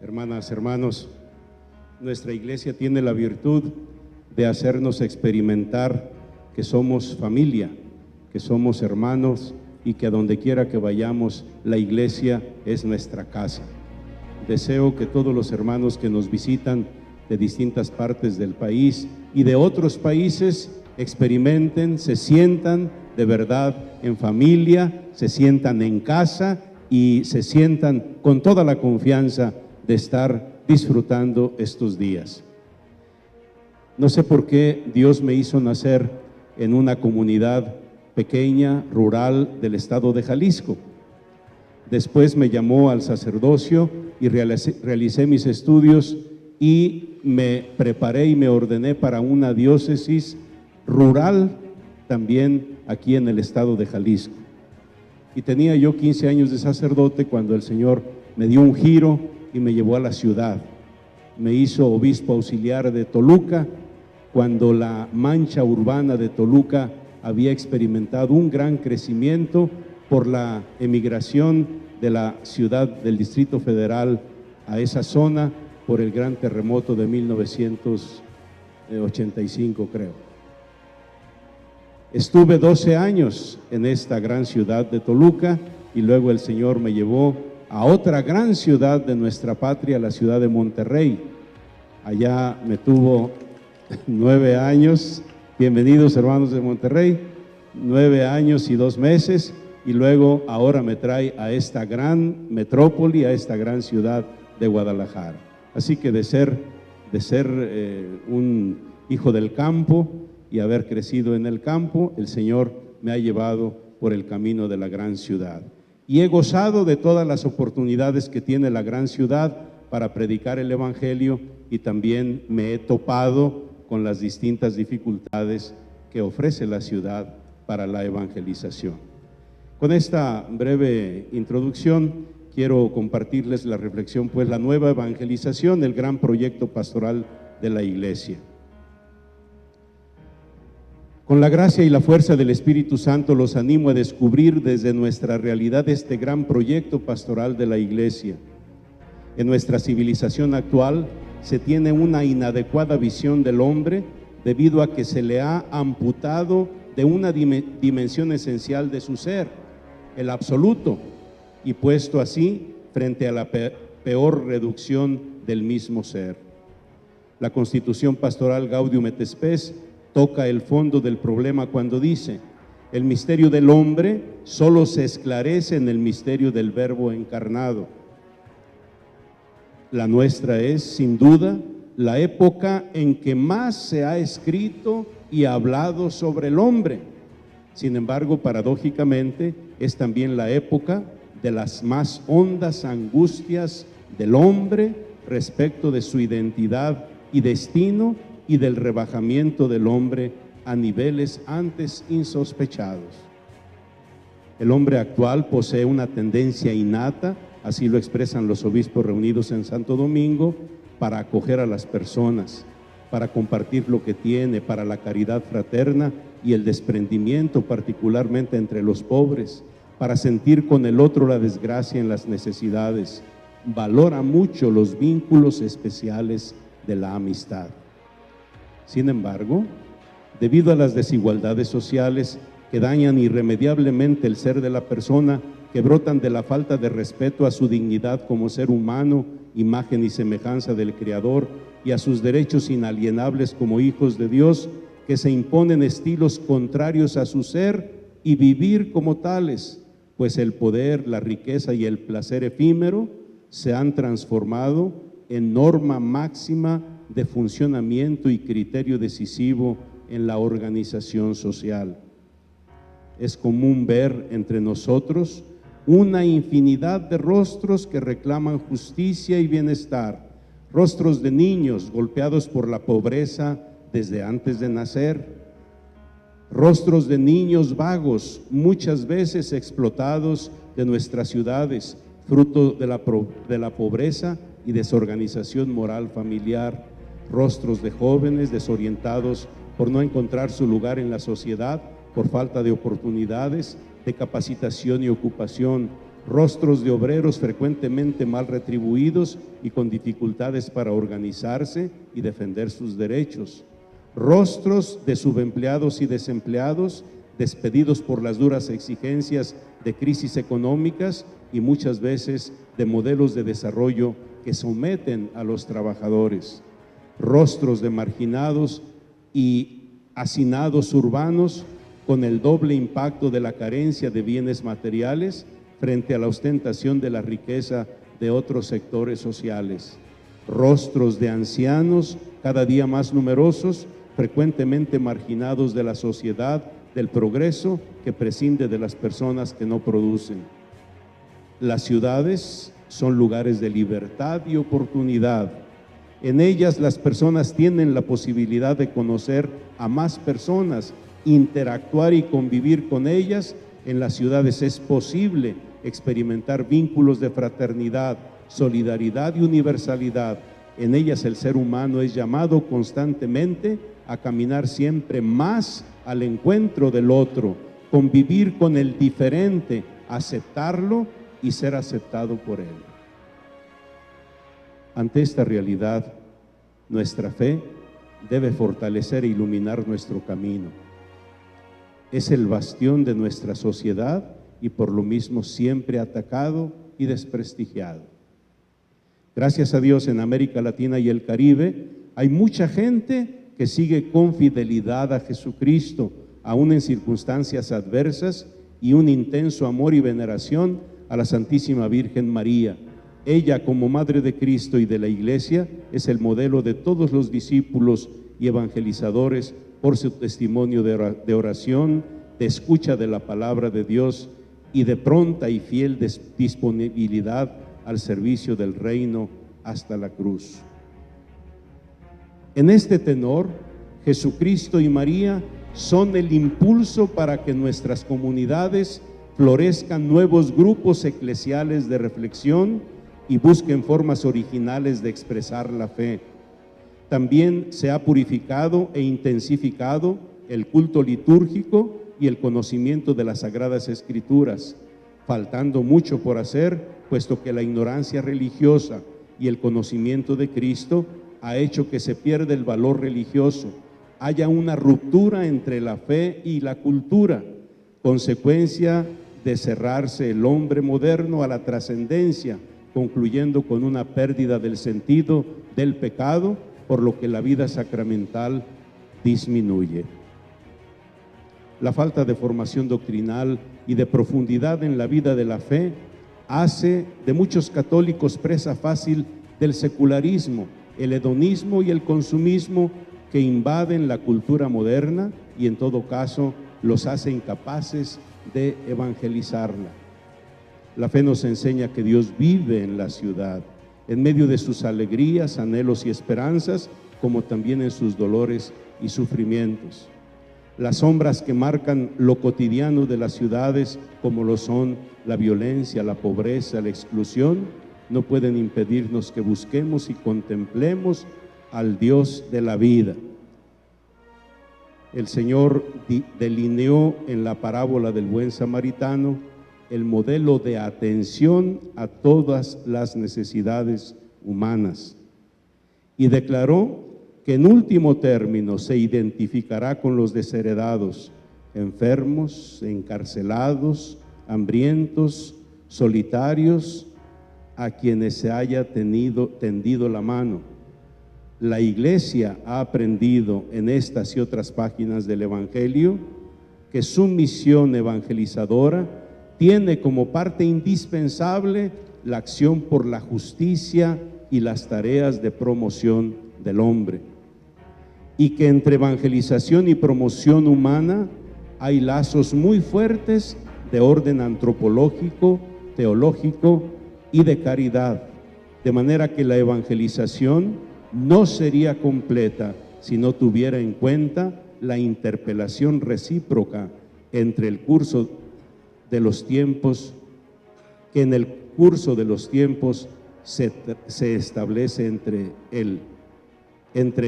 Hermanas, hermanos, nuestra iglesia tiene la virtud de hacernos experimentar que somos familia, que somos hermanos y que a donde quiera que vayamos, la iglesia es nuestra casa. Deseo que todos los hermanos que nos visitan de distintas partes del país y de otros países experimenten, se sientan de verdad en familia, se sientan en casa y se sientan con toda la confianza de estar disfrutando estos días. No sé por qué Dios me hizo nacer en una comunidad pequeña, rural del estado de Jalisco. Después me llamó al sacerdocio y realicé mis estudios y me preparé y me ordené para una diócesis rural también aquí en el estado de Jalisco. Y tenía yo 15 años de sacerdote cuando el Señor me dio un giro y me llevó a la ciudad. Me hizo obispo auxiliar de Toluca cuando la mancha urbana de Toluca había experimentado un gran crecimiento por la emigración de la ciudad del Distrito Federal a esa zona por el gran terremoto de 1985, creo. Estuve 12 años en esta gran ciudad de Toluca y luego el Señor me llevó a otra gran ciudad de nuestra patria, la ciudad de Monterrey. Allá me tuvo 9 años, bienvenidos hermanos de Monterrey, 9 años y 2 meses, y luego ahora me trae a esta gran metrópoli, a esta gran ciudad de Guadalajara. Así que de ser un hijo del campo y haber crecido en el campo, el Señor me ha llevado por el camino de la gran ciudad. Y he gozado de todas las oportunidades que tiene la gran ciudad para predicar el Evangelio y también me he topado con las distintas dificultades que ofrece la ciudad para la evangelización. Con esta breve introducción quiero compartirles la reflexión, pues la nueva evangelización, el gran proyecto pastoral de la iglesia. Con la gracia y la fuerza del Espíritu Santo los animo a descubrir desde nuestra realidad este gran proyecto pastoral de la iglesia. En nuestra civilización actual se tiene una inadecuada visión del hombre debido a que se le ha amputado de una dimensión esencial de su ser, el absoluto, y puesto así frente a la peor reducción del mismo ser. La Constitución Pastoral Gaudium et Spes toca el fondo del problema cuando dice: el misterio del hombre solo se esclarece en el misterio del Verbo encarnado. La nuestra es, sin duda, la época en que más se ha escrito y hablado sobre el hombre. Sin embargo, paradójicamente, es también la época de las más hondas angustias del hombre respecto de su identidad y destino y del rebajamiento del hombre a niveles antes insospechados. El hombre actual posee una tendencia innata, así lo expresan los obispos reunidos en Santo Domingo, para acoger a las personas, para compartir lo que tiene, para la caridad fraterna y el desprendimiento, particularmente entre los pobres, para sentir con el otro la desgracia en las necesidades. Valora mucho los vínculos especiales de la amistad. Sin embargo, debido a las desigualdades sociales que dañan irremediablemente el ser de la persona, que brotan de la falta de respeto a su dignidad como ser humano, imagen y semejanza del Creador, y a sus derechos inalienables como hijos de Dios, que se imponen estilos contrarios a su ser y vivir como tales, pues el poder, la riqueza y el placer efímero se han transformado en norma máxima de funcionamiento y criterio decisivo en la organización social. Es común ver entre nosotros una infinidad de rostros que reclaman justicia y bienestar, rostros de niños golpeados por la pobreza desde antes de nacer, rostros de niños vagos, muchas veces explotados de nuestras ciudades, fruto de la pobreza y desorganización moral familiar, rostros de jóvenes desorientados por no encontrar su lugar en la sociedad, por falta de oportunidades, de capacitación y ocupación, rostros de obreros frecuentemente mal retribuidos y con dificultades para organizarse y defender sus derechos, rostros de subempleados y desempleados despedidos por las duras exigencias de crisis económicas y muchas veces de modelos de desarrollo que someten a los trabajadores, rostros de marginados y hacinados urbanos con el doble impacto de la carencia de bienes materiales frente a la ostentación de la riqueza de otros sectores sociales, rostros de ancianos cada día más numerosos, frecuentemente marginados de la sociedad del progreso que prescinde de las personas que no producen. Las ciudades son lugares de libertad y oportunidad. En ellas las personas tienen la posibilidad de conocer a más personas, interactuar y convivir con ellas. En las ciudades es posible experimentar vínculos de fraternidad, solidaridad y universalidad. En ellas el ser humano es llamado constantemente a caminar siempre más al encuentro del otro, convivir con el diferente, aceptarlo y ser aceptado por él. Ante esta realidad, nuestra fe debe fortalecer e iluminar nuestro camino. Es el bastión de nuestra sociedad y por lo mismo siempre atacado y desprestigiado. Gracias a Dios, en América Latina y el Caribe hay mucha gente que sigue con fidelidad a Jesucristo, aún en circunstancias adversas, y un intenso amor y veneración a la Santísima Virgen María. Ella, como Madre de Cristo y de la Iglesia, es el modelo de todos los discípulos y evangelizadores por su testimonio de oración, de escucha de la palabra de Dios y de pronta y fiel disponibilidad al servicio del reino hasta la cruz. En este tenor, Jesucristo y María son el impulso para que en nuestras comunidades florezcan nuevos grupos eclesiales de reflexión y busquen formas originales de expresar la fe. También se ha purificado e intensificado el culto litúrgico y el conocimiento de las Sagradas Escrituras, faltando mucho por hacer, puesto que la ignorancia religiosa y el conocimiento de Cristo ha hecho que se pierda el valor religioso, haya una ruptura entre la fe y la cultura, consecuencia de cerrarse el hombre moderno a la trascendencia, concluyendo con una pérdida del sentido del pecado, por lo que la vida sacramental disminuye. La falta de formación doctrinal y de profundidad en la vida de la fe hace de muchos católicos presa fácil del secularismo, el hedonismo y el consumismo que invaden la cultura moderna y en todo caso los hace incapaces de evangelizarla. La fe nos enseña que Dios vive en la ciudad, en medio de sus alegrías, anhelos y esperanzas, como también en sus dolores y sufrimientos. Las sombras que marcan lo cotidiano de las ciudades, como lo son la violencia, la pobreza, la exclusión, no pueden impedirnos que busquemos y contemplemos al Dios de la vida. El Señor delineó en la parábola del buen samaritano el modelo de atención a todas las necesidades humanas y declaró que en último término se identificará con los desheredados, enfermos, encarcelados, hambrientos, solitarios, a quienes se haya tendido la mano. La Iglesia ha aprendido en estas y otras páginas del Evangelio que su misión evangelizadora tiene como parte indispensable la acción por la justicia y las tareas de promoción del hombre, y que entre evangelización y promoción humana hay lazos muy fuertes de orden antropológico, teológico y de caridad, de manera que la evangelización no sería completa si no tuviera en cuenta la interpelación recíproca entre el curso de los tiempos, que en el curso de los tiempos se establece entre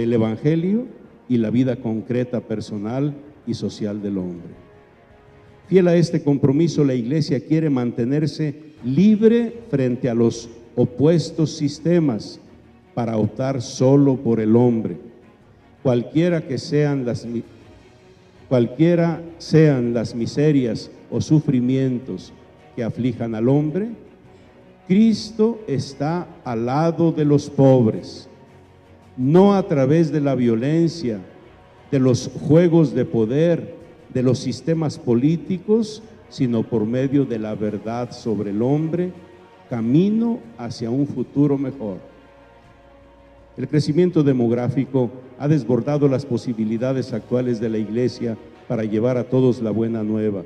el Evangelio y la vida concreta, personal y social del hombre. Fiel a este compromiso, la Iglesia quiere mantenerse libre frente a los opuestos sistemas para optar solo por el hombre. Cualquiera sean las miserias o sufrimientos que aflijan al hombre, Cristo está al lado de los pobres, no a través de la violencia, de los juegos de poder, de los sistemas políticos, sino por medio de la verdad sobre el hombre, camino hacia un futuro mejor. El crecimiento demográfico ha desbordado las posibilidades actuales de la Iglesia para llevar a todos la buena nueva.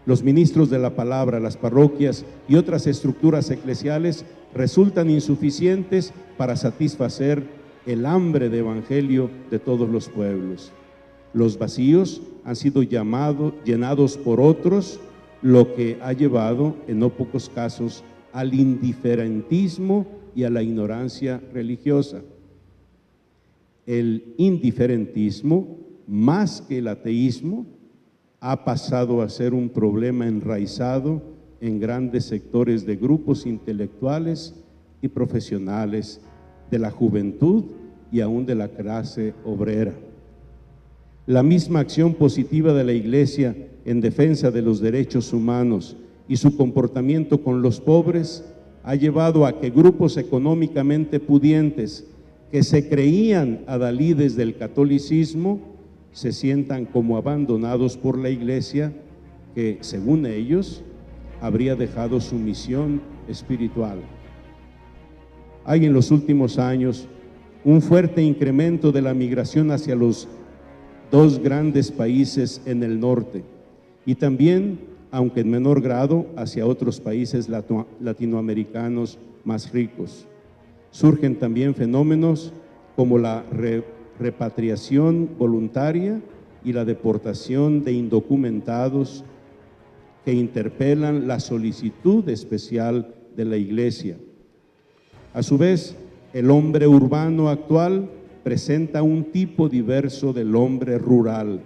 Los ministros de la palabra, las parroquias y otras estructuras eclesiales resultan insuficientes para satisfacer el hambre de evangelio de todos los pueblos. Los vacíos han sido llenados por otros, lo que ha llevado, en no pocos casos, al indiferentismo y a la ignorancia religiosa. El indiferentismo, más que el ateísmo, ha pasado a ser un problema enraizado en grandes sectores de grupos intelectuales y profesionales, de la juventud y aún de la clase obrera. La misma acción positiva de la Iglesia en defensa de los derechos humanos y su comportamiento con los pobres ha llevado a que grupos económicamente pudientes que se creían adalides del catolicismo se sientan como abandonados por la Iglesia, que, según ellos, habría dejado su misión espiritual. Hay en los últimos años un fuerte incremento de la migración hacia los dos grandes países en el norte y también, aunque en menor grado, hacia otros países latinoamericanos más ricos. Surgen también fenómenos como la repatriación voluntaria y la deportación de indocumentados que interpelan la solicitud especial de la Iglesia. A su vez, el hombre urbano actual presenta un tipo diverso del hombre rural.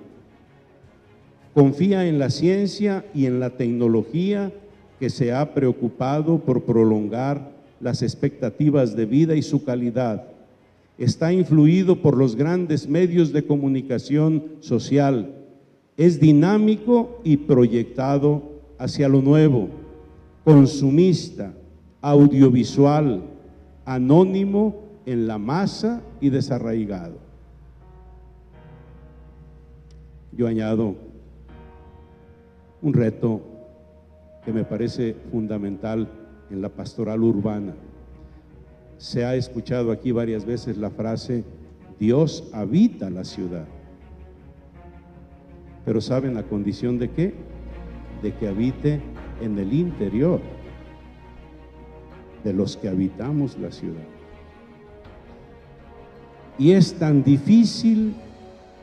Confía en la ciencia y en la tecnología, que se ha preocupado por prolongar las expectativas de vida y su calidad. Está influido por los grandes medios de comunicación social. Es dinámico y proyectado hacia lo nuevo, consumista, audiovisual, anónimo en la masa y desarraigado. Yo añado un reto que me parece fundamental en la pastoral urbana. Se ha escuchado aquí varias veces la frase: Dios habita la ciudad. Pero ¿saben a condición de qué? De que habite en el interior de los que habitamos la ciudad. Y es tan difícil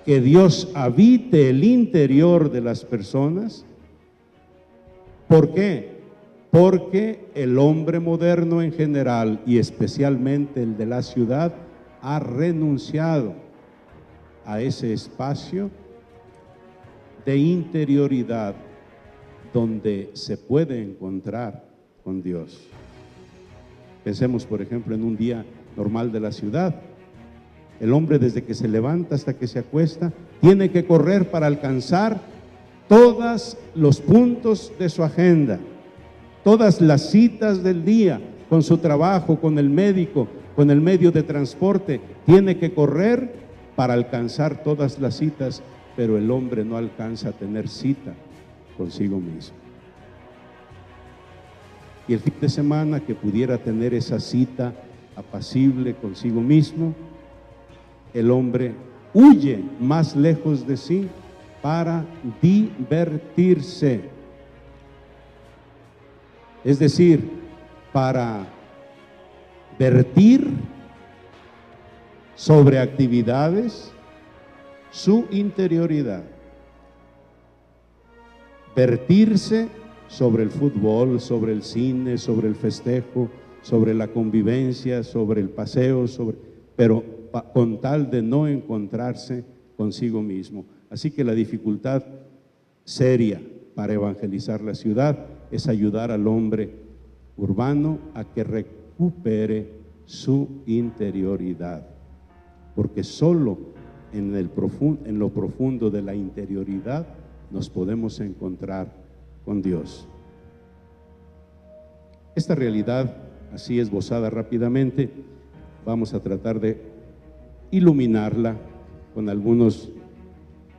que Dios habite el interior de las personas. ¿Por qué? Porque el hombre moderno en general, y especialmente el de la ciudad, ha renunciado a ese espacio de interioridad donde se puede encontrar con Dios. Pensemos, por ejemplo, en un día normal de la ciudad. El hombre, desde que se levanta hasta que se acuesta, tiene que correr para alcanzar todos los puntos de su agenda, todas las citas del día, con su trabajo, con el médico, con el medio de transporte. Tiene que correr para alcanzar todas las citas, pero el hombre no alcanza a tener cita consigo mismo. Y el fin de semana que pudiera tener esa cita apacible consigo mismo, el hombre huye más lejos de sí para divertirse. Es decir, para vertir sobre actividades su interioridad. Vertirse sobre el fútbol, sobre el cine, sobre el festejo, sobre la convivencia, sobre el paseo, pero con tal de no encontrarse consigo mismo. Así que la dificultad seria para evangelizar la ciudad es ayudar al hombre urbano a que recupere su interioridad, porque solo en lo profundo de la interioridad nos podemos encontrar con Dios. Esta realidad, así esbozada rápidamente, vamos a tratar de iluminarla con algunos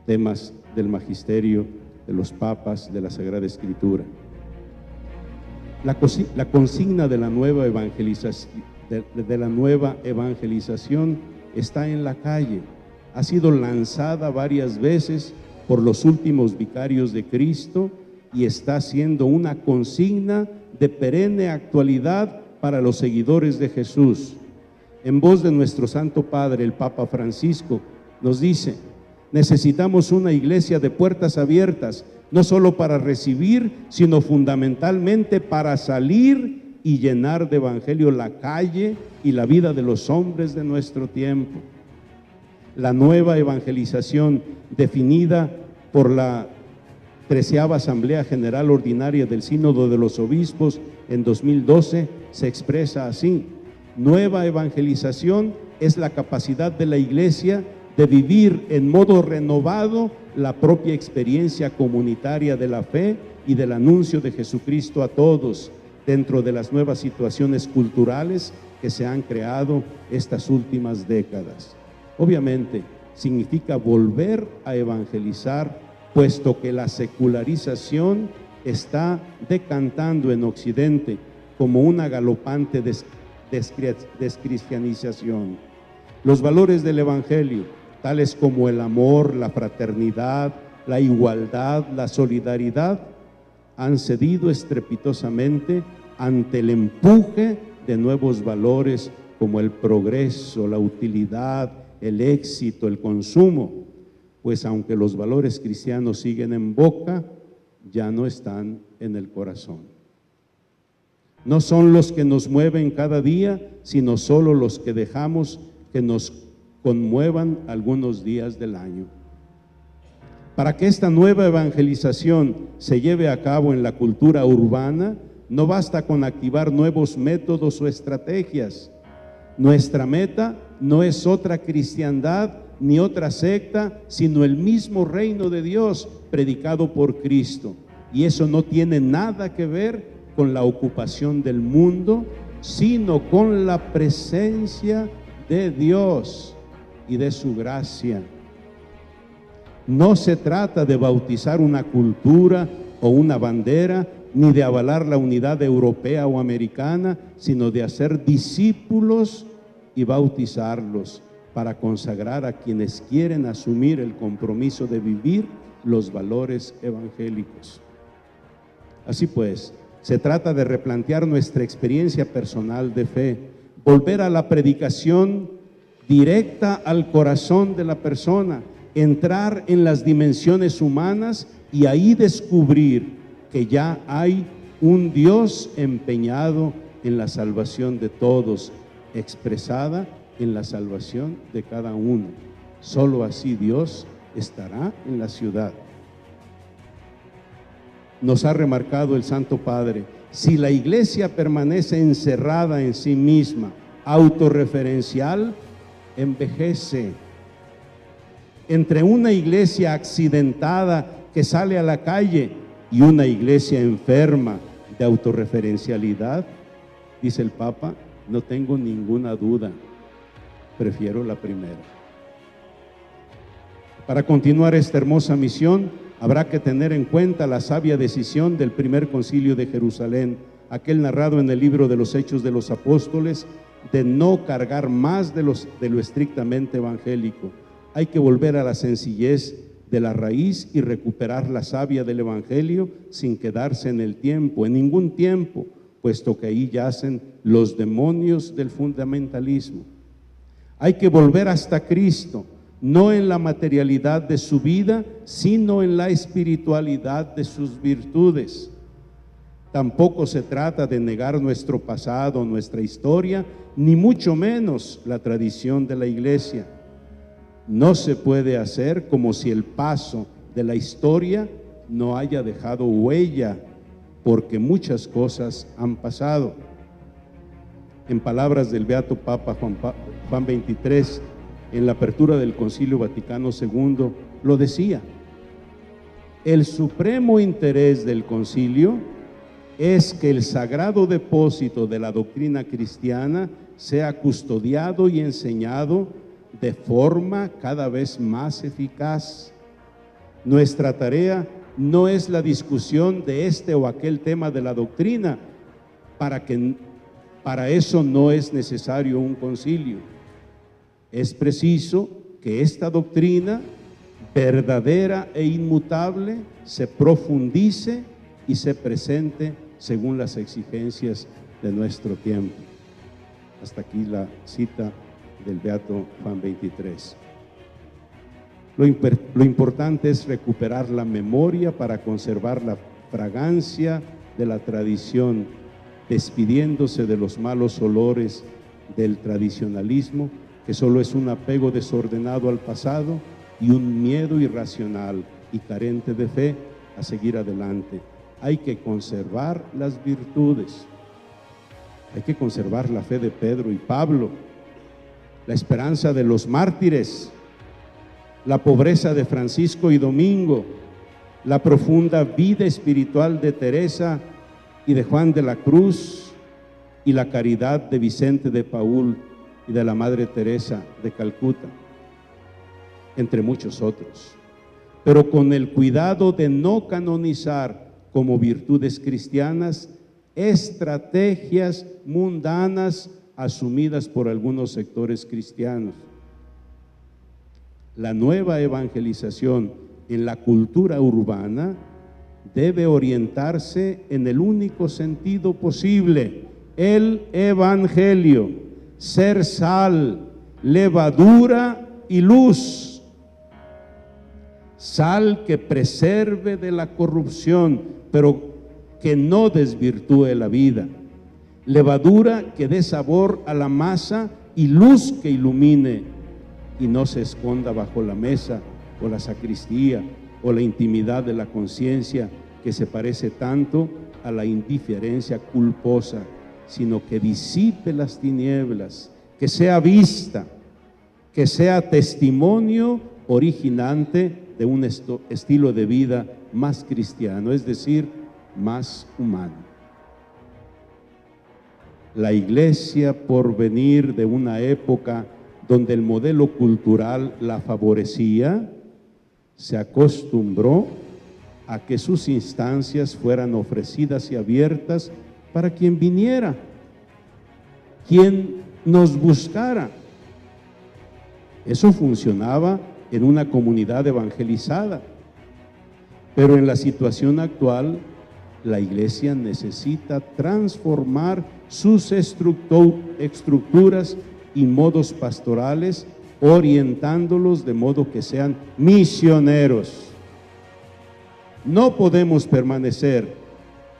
temas del magisterio, de los papas, de la Sagrada Escritura. La consigna de la nueva evangelización está en la calle. Ha sido lanzada varias veces por los últimos vicarios de Cristo y está siendo una consigna de perenne actualidad para los seguidores de Jesús. En voz de nuestro Santo Padre, el Papa Francisco, nos dice: necesitamos una iglesia de puertas abiertas, no solo para recibir, sino fundamentalmente para salir y llenar de evangelio la calle y la vida de los hombres de nuestro tiempo. La nueva evangelización, definida por la 13ª Asamblea General Ordinaria del Sínodo de los Obispos en 2012, se expresa así: nueva evangelización es la capacidad de la Iglesia de vivir en modo renovado la propia experiencia comunitaria de la fe y del anuncio de Jesucristo a todos, dentro de las nuevas situaciones culturales que se han creado estas últimas décadas. Obviamente, significa volver a evangelizar, puesto que la secularización está decantando en Occidente como una galopante descristianización. Los valores del Evangelio, tales como el amor, la fraternidad, la igualdad, la solidaridad, han cedido estrepitosamente ante el empuje de nuevos valores como el progreso, la utilidad, el éxito, el consumo, pues aunque los valores cristianos siguen en boca, ya no están en el corazón. No son los que nos mueven cada día, sino solo los que dejamos que nos conmuevan algunos días del año. Para que esta nueva evangelización se lleve a cabo en la cultura urbana, no basta con activar nuevos métodos o estrategias. Nuestra meta no es otra cristiandad ni otra secta, sino el mismo reino de Dios predicado por Cristo. Y eso no tiene nada que ver con la ocupación del mundo, sino con la presencia de Dios y de su gracia. No se trata de bautizar una cultura o una bandera, ni de avalar la unidad europea o americana, sino de hacer discípulos y bautizarlos para consagrar a quienes quieren asumir el compromiso de vivir los valores evangélicos. Así pues, se trata de replantear nuestra experiencia personal de fe, volver a la predicación directa al corazón de la persona, entrar en las dimensiones humanas y ahí descubrir que ya hay un Dios empeñado en la salvación de todos, expresada en la salvación de cada uno. Solo así Dios estará en la ciudad. Nos ha remarcado el Santo Padre: si la iglesia permanece encerrada en sí misma, autorreferencial, envejece. Entre una iglesia accidentada que sale a la calle y una iglesia enferma de autorreferencialidad, dice el Papa, no tengo ninguna duda, prefiero la primera. Para continuar esta hermosa misión, habrá que tener en cuenta la sabia decisión del primer concilio de Jerusalén, aquel narrado en el libro de los Hechos de los Apóstoles, de no cargar más de lo estrictamente evangélico. Hay que volver a la sencillez de la raíz y recuperar la savia del Evangelio sin quedarse en el tiempo, en ningún tiempo, puesto que ahí yacen los demonios del fundamentalismo. Hay que volver hasta Cristo, no en la materialidad de su vida, sino en la espiritualidad de sus virtudes. Tampoco se trata de negar nuestro pasado, nuestra historia, ni mucho menos la tradición de la Iglesia. No se puede hacer como si el paso de la historia no haya dejado huella, porque muchas cosas han pasado. En palabras del Beato Papa Juan XXIII, en la apertura del Concilio Vaticano II, lo decía: el supremo interés del concilio es que el sagrado depósito de la doctrina cristiana sea custodiado y enseñado de forma cada vez más eficaz. Nuestra tarea no es la discusión de este o aquel tema de la doctrina, para eso no es necesario un concilio. Es preciso que esta doctrina verdadera e inmutable se profundice y se presente según las exigencias de nuestro tiempo. Hasta aquí la cita del Beato Juan XXIII. Lo importante es recuperar la memoria para conservar la fragancia de la tradición, despidiéndose de los malos olores del tradicionalismo, que solo es un apego desordenado al pasado y un miedo irracional y carente de fe a seguir adelante. Hay que conservar las virtudes, hay que conservar la fe de Pedro y Pablo, la esperanza de los mártires, la pobreza de Francisco y Domingo, la profunda vida espiritual de Teresa y de Juan de la Cruz, y la caridad de Vicente de Paúl y de la Madre Teresa de Calcuta, entre muchos otros, pero con el cuidado de no canonizar como virtudes cristianas estrategias mundanas asumidas por algunos sectores cristianos. La nueva evangelización en la cultura urbana debe orientarse en el único sentido posible: el evangelio, ser sal, levadura y luz. Sal que preserve de la corrupción, pero que no desvirtúe la vida. Levadura que dé sabor a la masa y luz que ilumine y no se esconda bajo la mesa o la sacristía o la intimidad de la conciencia, que se parece tanto a la indiferencia culposa, sino que disipe las tinieblas, que sea vista, que sea testimonio originante de un estilo de vida más cristiano, es decir, más humano. La Iglesia, por venir de una época donde el modelo cultural la favorecía, se acostumbró a que sus instancias fueran ofrecidas y abiertas para quien viniera, quien nos buscara. Eso funcionaba en una comunidad evangelizada, pero en la situación actual, la Iglesia necesita transformar sus estructuras y modos pastorales, orientándolos de modo que sean misioneros. No podemos permanecer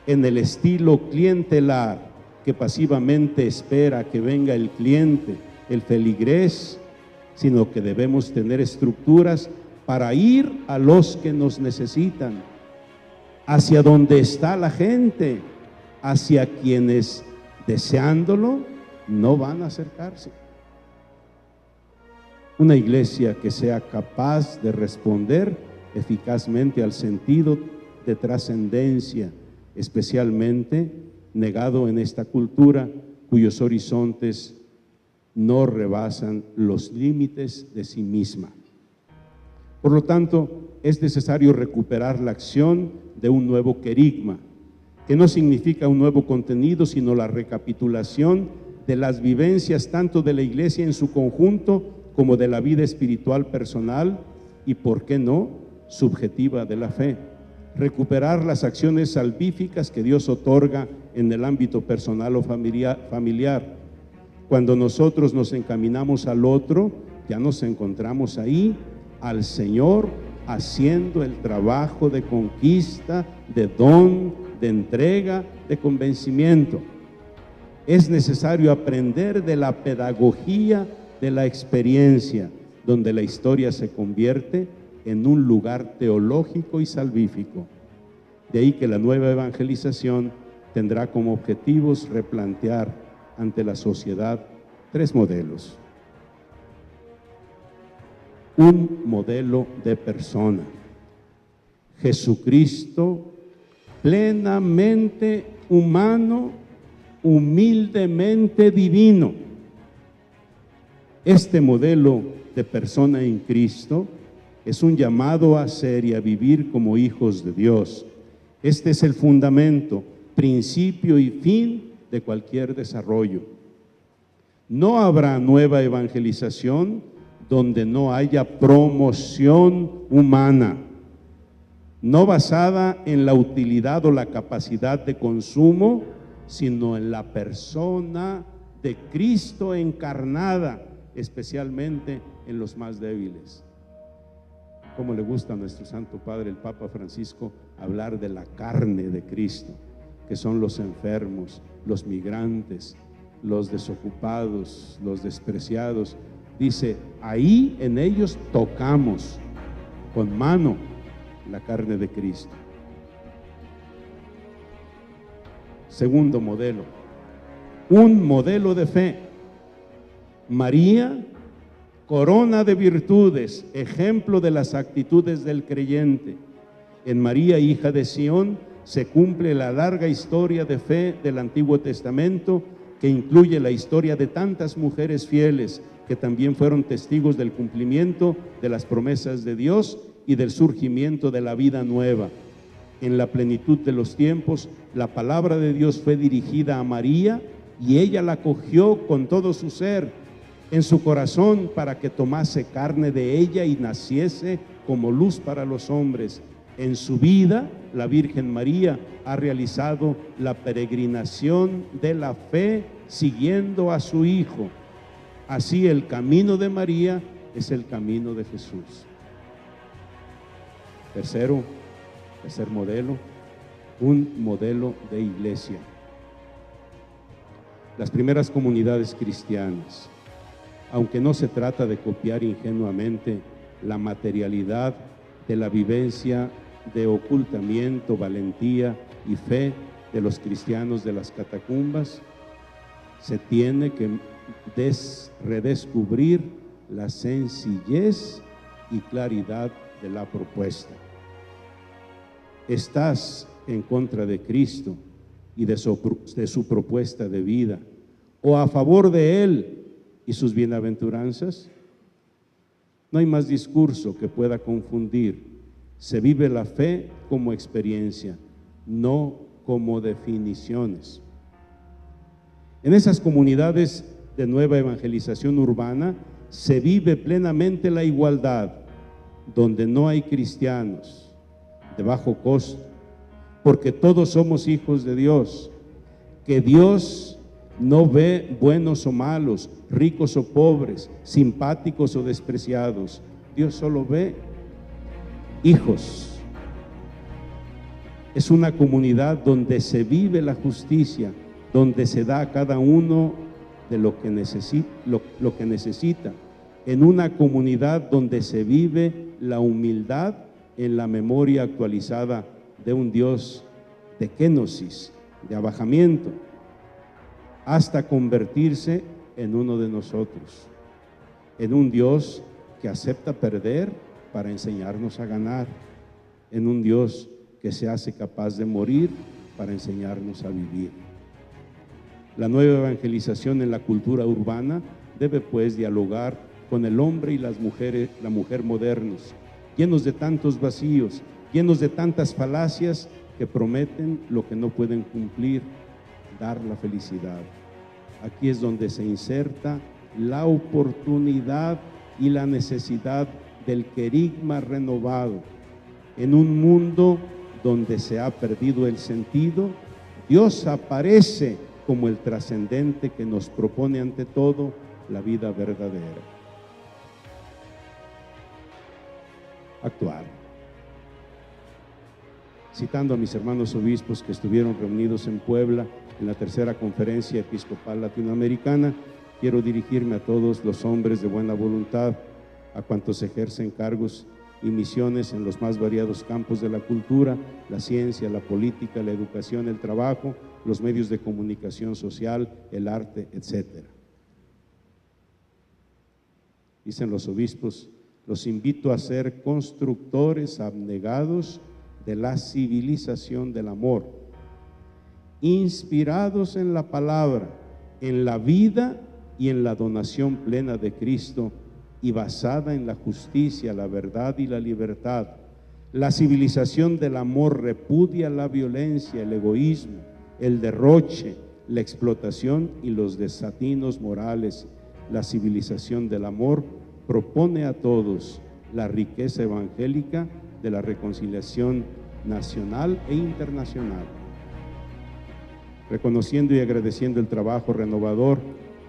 en el estilo clientelar que pasivamente espera que venga el cliente, el feligrés, sino que debemos tener estructuras para ir a los que nos necesitan, hacia donde está la gente, hacia quienes, deseándolo, no van a acercarse. Una iglesia que sea capaz de responder eficazmente al sentido de trascendencia, especialmente negado en esta cultura cuyos horizontes no rebasan los límites de sí misma. Por lo tanto, es necesario recuperar la acción de un nuevo querigma, que no significa un nuevo contenido, sino la recapitulación de las vivencias tanto de la Iglesia en su conjunto como de la vida espiritual personal y, ¿por qué no?, subjetiva de la fe. Recuperar las acciones salvíficas que Dios otorga en el ámbito personal o familiar. Cuando nosotros nos encaminamos al otro, ya nos encontramos ahí al Señor haciendo el trabajo de conquista, de don, de entrega, de convencimiento. Es necesario aprender de la pedagogía de la experiencia, donde la historia se convierte en un lugar teológico y salvífico. De ahí que la nueva evangelización tendrá como objetivos replantear ante la sociedad 3 modelos. Un modelo de persona, Jesucristo plenamente humano, humildemente divino. Este modelo de persona en Cristo es un llamado a ser y a vivir como hijos de Dios. Este es el fundamento, principio y fin de cualquier desarrollo. No habrá nueva evangelización donde no haya promoción humana, no basada en la utilidad o la capacidad de consumo, sino en la persona de Cristo encarnada, especialmente en los más débiles. Como le gusta a nuestro Santo Padre, el Papa Francisco, hablar de la carne de Cristo, que son los enfermos, los migrantes, los desocupados, los despreciados. Dice, ahí en ellos tocamos con mano la carne de Cristo. Segundo modelo, un modelo de fe. María, corona de virtudes, ejemplo de las actitudes del creyente. En María, hija de Sión, se cumple la larga historia de fe del Antiguo Testamento, que incluye la historia de tantas mujeres fieles que también fueron testigos del cumplimiento de las promesas de Dios y del surgimiento de la vida nueva. En la plenitud de los tiempos, la palabra de Dios fue dirigida a María y ella la acogió con todo su ser, en su corazón, para que tomase carne de ella y naciese como luz para los hombres. En su vida, la Virgen María ha realizado la peregrinación de la fe siguiendo a su Hijo. Así el camino de María es el camino de Jesús. Tercer modelo, un modelo de iglesia. Las primeras comunidades cristianas, aunque no se trata de copiar ingenuamente la materialidad de la vivencia de ocultamiento, valentía y fe de los cristianos de las catacumbas, se tiene que redescubrir la sencillez y claridad de la propuesta. ¿Estás en contra de Cristo y de su propuesta de vida, o a favor de Él y sus bienaventuranzas? No hay más discurso que pueda confundir. Se vive la fe como experiencia, no como definiciones. En esas comunidades de nueva evangelización urbana se vive plenamente la igualdad, donde no hay cristianos de bajo costo, porque todos somos hijos de Dios, que Dios no ve buenos o malos, ricos o pobres, simpáticos o despreciados. Dios solo ve hijos. Es una comunidad donde se vive la justicia, donde se da a cada uno de lo que necesita, en una comunidad donde se vive la humildad en la memoria actualizada de un Dios de kenosis, de abajamiento, hasta convertirse en uno de nosotros, en un Dios que acepta perder para enseñarnos a ganar, en un Dios que se hace capaz de morir para enseñarnos a vivir. La nueva evangelización en la cultura urbana debe pues dialogar con el hombre y la mujer modernos, llenos de tantos vacíos, llenos de tantas falacias que prometen lo que no pueden cumplir, dar la felicidad. Aquí es donde se inserta la oportunidad y la necesidad del querigma renovado. En un mundo donde se ha perdido el sentido, Dios aparece como el trascendente que nos propone ante todo la vida verdadera. Actuar. Citando a mis hermanos obispos que estuvieron reunidos en Puebla en la tercera conferencia episcopal latinoamericana, quiero dirigirme a todos los hombres de buena voluntad, a cuantos ejercen cargos y misiones en los más variados campos de la cultura, la ciencia, la política, la educación, el trabajo, los medios de comunicación social, el arte, etc. Dicen los obispos: los invito a ser constructores abnegados de la civilización del amor, inspirados en la palabra, en la vida y en la donación plena de Cristo, y basada en la justicia, la verdad y la libertad. La civilización del amor repudia la violencia, el egoísmo, el derroche, la explotación y los desatinos morales. La civilización del amor propone a todos la riqueza evangélica de la reconciliación nacional e internacional. Reconociendo y agradeciendo el trabajo renovador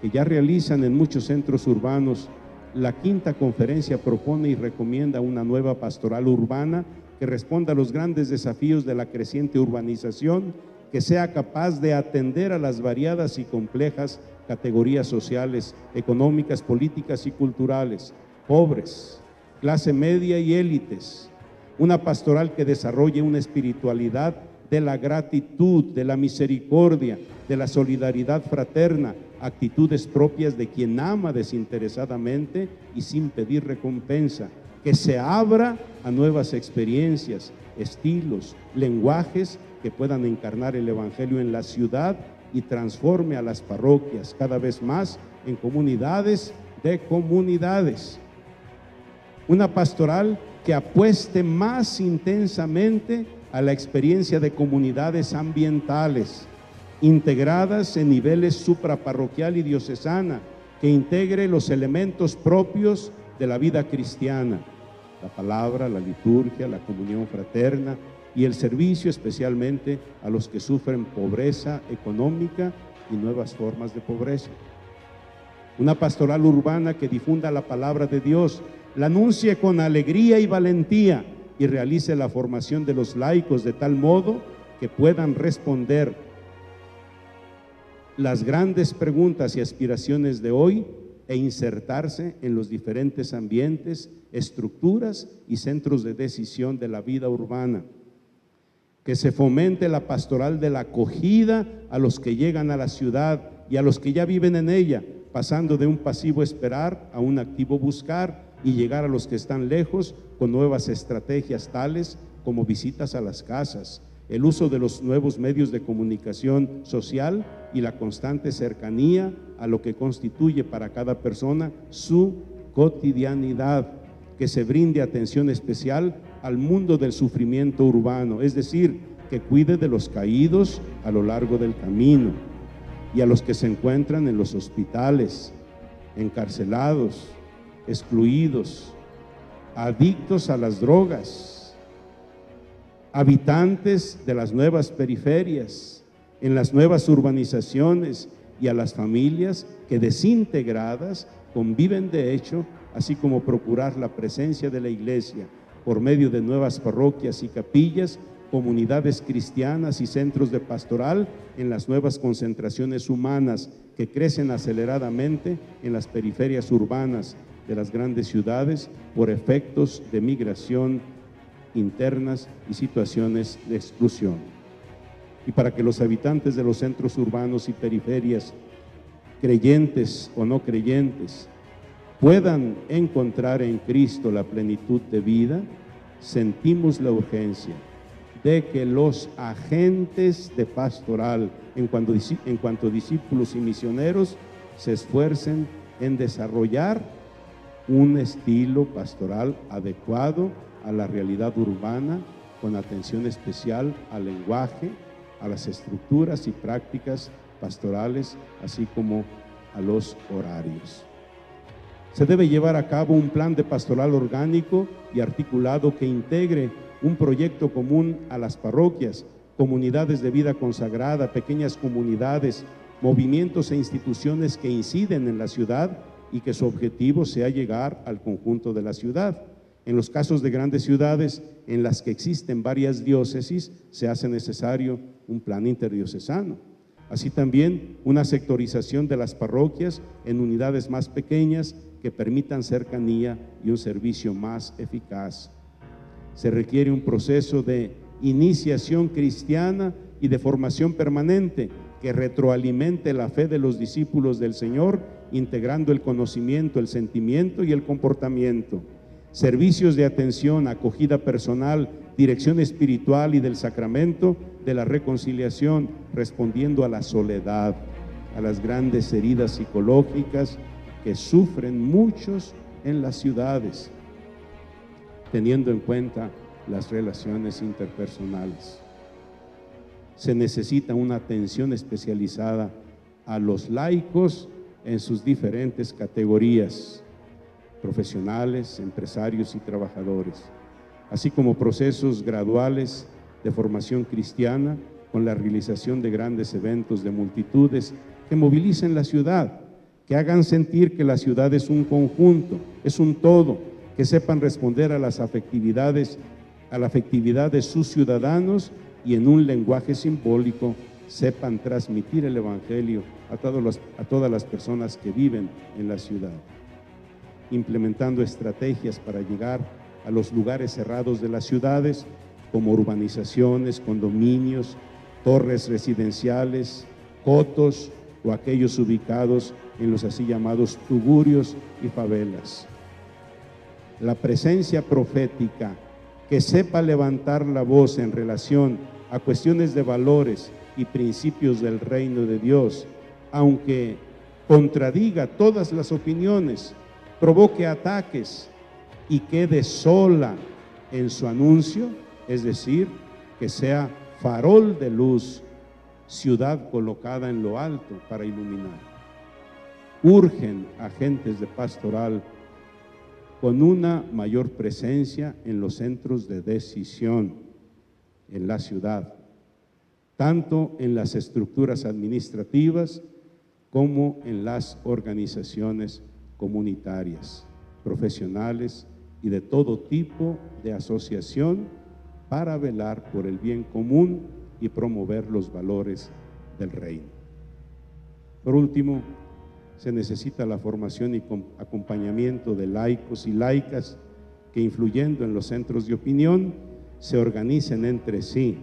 que ya realizan en muchos centros urbanos, la quinta conferencia propone y recomienda una nueva pastoral urbana que responda a los grandes desafíos de la creciente urbanización, que sea capaz de atender a las variadas y complejas categorías sociales, económicas, políticas y culturales, pobres, clase media y élites. Una pastoral que desarrolle una espiritualidad de la gratitud, de la misericordia, de la solidaridad fraterna, actitudes propias de quien ama desinteresadamente y sin pedir recompensa, que se abra a nuevas experiencias, estilos, lenguajes que puedan encarnar el Evangelio en la ciudad y transforme a las parroquias cada vez más en comunidades de comunidades. Una pastoral que apueste más intensamente a la experiencia de comunidades ambientales, integradas en niveles supraparroquial y diocesana, que integre los elementos propios de la vida cristiana: la palabra, la liturgia, la comunión fraterna y el servicio especialmente a los que sufren pobreza económica y nuevas formas de pobreza. Una pastoral urbana que difunda la palabra de Dios, la anuncie con alegría y valentía y realice la formación de los laicos de tal modo que puedan responder las grandes preguntas y aspiraciones de hoy e insertarse en los diferentes ambientes, estructuras y centros de decisión de la vida urbana. Que se fomente la pastoral de la acogida a los que llegan a la ciudad y a los que ya viven en ella, pasando de un pasivo esperar a un activo buscar, y llegar a los que están lejos con nuevas estrategias tales como visitas a las casas, el uso de los nuevos medios de comunicación social y la constante cercanía a lo que constituye para cada persona su cotidianidad. Que se brinde atención especial al mundo del sufrimiento urbano, es decir, que cuide de los caídos a lo largo del camino y a los que se encuentran en los hospitales, encarcelados, excluidos, adictos a las drogas, habitantes de las nuevas periferias, en las nuevas urbanizaciones, y a las familias que desintegradas conviven de hecho, así como procurar la presencia de la Iglesia por medio de nuevas parroquias y capillas, comunidades cristianas y centros de pastoral en las nuevas concentraciones humanas que crecen aceleradamente en las periferias urbanas de las grandes ciudades por efectos de migración internas y situaciones de exclusión. Y para que los habitantes de los centros urbanos y periferias, creyentes o no creyentes, puedan encontrar en Cristo la plenitud de vida, sentimos la urgencia de que los agentes de pastoral, en cuanto discípulos y misioneros, se esfuercen en desarrollar un estilo pastoral adecuado a la realidad urbana, con atención especial al lenguaje, a las estructuras y prácticas pastorales, así como a los horarios. Se debe llevar a cabo un plan de pastoral orgánico y articulado que integre un proyecto común a las parroquias, comunidades de vida consagrada, pequeñas comunidades, movimientos e instituciones que inciden en la ciudad y que su objetivo sea llegar al conjunto de la ciudad. En los casos de grandes ciudades en las que existen varias diócesis, se hace necesario un plan interdiocesano. Así también una sectorización de las parroquias en unidades más pequeñas que permitan cercanía y un servicio más eficaz. Se requiere un proceso de iniciación cristiana y de formación permanente que retroalimente la fe de los discípulos del Señor, integrando el conocimiento, el sentimiento y el comportamiento. Servicios de atención, acogida personal, dirección espiritual y del sacramento de la reconciliación, respondiendo a la soledad, a las grandes heridas psicológicas que sufren muchos en las ciudades, teniendo en cuenta las relaciones interpersonales. Se necesita una atención especializada a los laicos en sus diferentes categorías, profesionales, empresarios y trabajadores, así como procesos graduales de formación cristiana con la realización de grandes eventos de multitudes que movilicen la ciudad, que hagan sentir que la ciudad es un conjunto, es un todo, que sepan responder a la afectividad de sus ciudadanos y en un lenguaje simbólico sepan transmitir el Evangelio a todas las personas que viven en la ciudad, implementando estrategias para llegar a los lugares cerrados de las ciudades, como urbanizaciones, condominios, torres residenciales, cotos o aquellos ubicados en los así llamados tugurios y favelas. La presencia profética que sepa levantar la voz en relación a cuestiones de valores y principios del reino de Dios, aunque contradiga todas las opiniones, provoque ataques y quede sola en su anuncio, es decir, que sea farol de luz, ciudad colocada en lo alto para iluminar. Urgen agentes de pastoral con una mayor presencia en los centros de decisión en la ciudad, tanto en las estructuras administrativas como en las organizaciones comunitarias, profesionales y de todo tipo de asociación para velar por el bien común y promover los valores del reino. Por último, se necesita la formación y acompañamiento de laicos y laicas que, influyendo en los centros de opinión, se organicen entre sí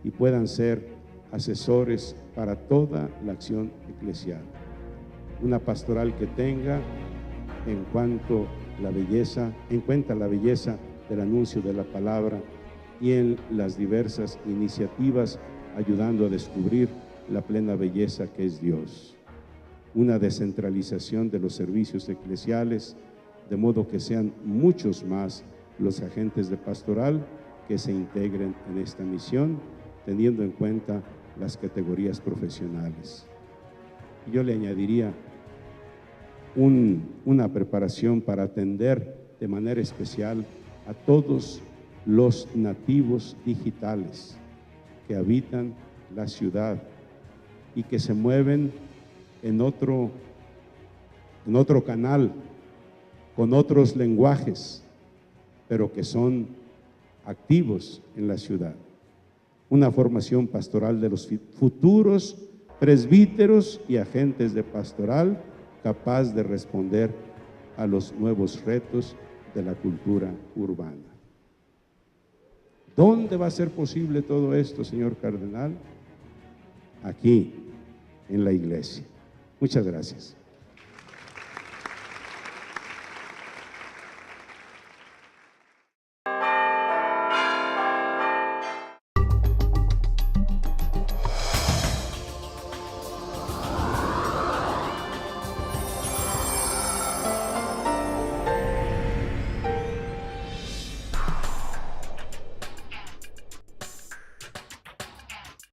y puedan ser asesores para toda la acción eclesial. Una pastoral que tenga en cuenta la belleza del anuncio de la palabra y en las diversas iniciativas, ayudando a descubrir la plena belleza que es Dios. Una descentralización de los servicios eclesiales, de modo que sean muchos más los agentes de pastoral que se integren en esta misión, teniendo en cuenta las categorías profesionales. Yo le añadiría una preparación para atender de manera especial a todos los nativos digitales que habitan la ciudad y que se mueven en otro canal, con otros lenguajes, pero que son activos en la ciudad. Una formación pastoral de los futuros presbíteros y agentes de pastoral capaz de responder a los nuevos retos de la cultura urbana. ¿Dónde va a ser posible todo esto, señor cardenal? Aquí, en la iglesia. Muchas gracias.